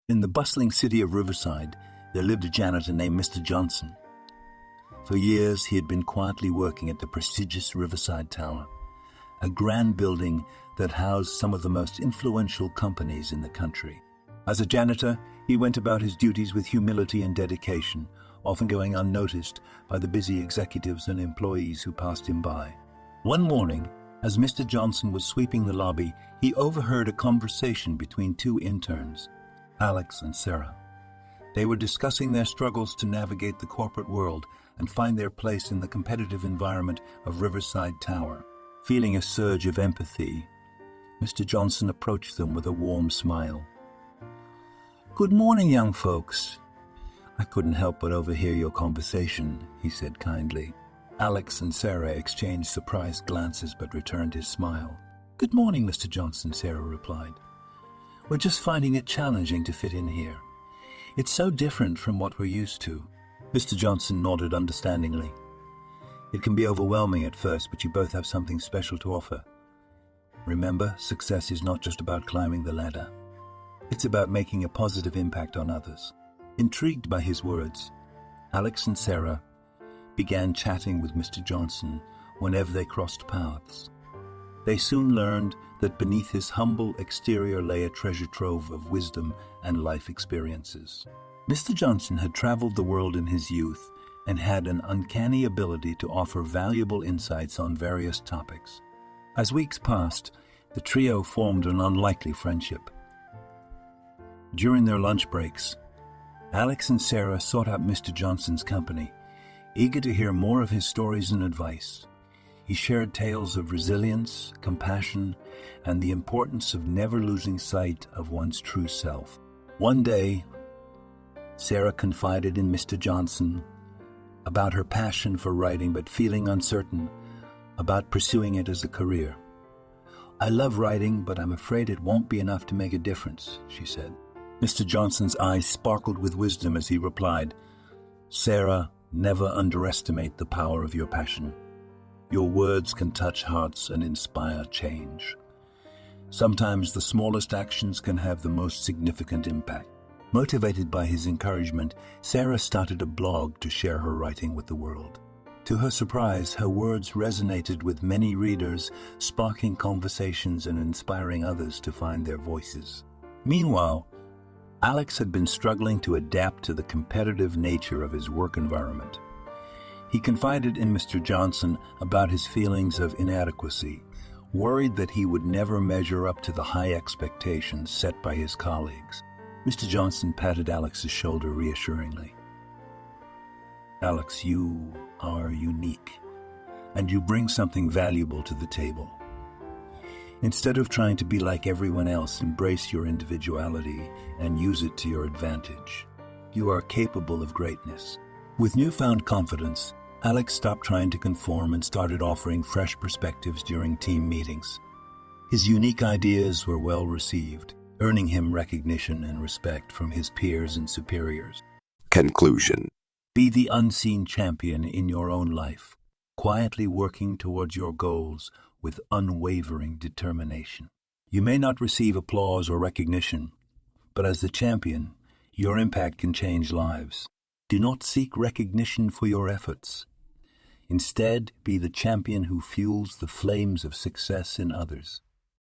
In the bustling city of Riverside, there lived a janitor named Mr. Johnson. For years, he had been quietly working at the prestigious Riverside Tower, a grand building that housed some of the most influential companies in the country. As a janitor, he went about his duties with humility and dedication, often going unnoticed by the busy executives and employees who passed him by. One morning, as Mr. Johnson was sweeping the lobby, he overheard a conversation between two interns, Alex and Sarah. They were discussing their struggles to navigate the corporate world and find their place in the competitive environment of Riverside Tower. Feeling a surge of empathy, Mr. Johnson approached them with a warm smile. "Good morning, young folks. I couldn't help but overhear your conversation," he said kindly. Alex and Sarah exchanged surprised glances but returned his smile. "Good morning, Mr. Johnson," Sarah replied. "We're just finding it challenging to fit in here. It's so different from what we're used to." Mr. Johnson nodded understandingly. "It can be overwhelming at first, but you both have something special to offer. Remember, success is not just about climbing the ladder. It's about making a positive impact on others." Intrigued by his words, Alex and Sarah began chatting with Mr. Johnson whenever they crossed paths. They soon learned that beneath his humble exterior lay a treasure trove of wisdom and life experiences. Mr. Johnson had traveled the world in his youth and had an uncanny ability to offer valuable insights on various topics. As weeks passed, the trio formed an unlikely friendship. During their lunch breaks, Alex and Sarah sought out Mr. Johnson's company, eager to hear more of his stories and advice. He shared tales of resilience, compassion, and the importance of never losing sight of one's true self. One day, Sarah confided in Mr. Johnson about her passion for writing but feeling uncertain about pursuing it as a career. "I love writing, but I'm afraid it won't be enough to make a difference," she said. Mr. Johnson's eyes sparkled with wisdom as he replied, "Sarah, never underestimate the power of your passion. Your words can touch hearts and inspire change. Sometimes the smallest actions can have the most significant impact." Motivated by his encouragement, Sarah started a blog to share her writing with the world. To her surprise, her words resonated with many readers, sparking conversations and inspiring others to find their voices. Meanwhile, Alex had been struggling to adapt to the competitive nature of his work environment. He confided in Mr. Johnson about his feelings of inadequacy, worried that he would never measure up to the high expectations set by his colleagues. Mr. Johnson patted Alex's shoulder reassuringly. "Alex, you are unique, and you bring something valuable to the table. Instead of trying to be like everyone else, embrace your individuality and use it to your advantage. You are capable of greatness." With newfound confidence, Alex stopped trying to conform and started offering fresh perspectives during team meetings. His unique ideas were well received, earning him recognition and respect from his peers and superiors. Conclusion. Be the unseen champion in your own life, quietly working towards your goals with unwavering determination. You may not receive applause or recognition, but as the champion, your impact can change lives. Do not seek recognition for your efforts. Instead, be the champion who fuels the flames of success in others.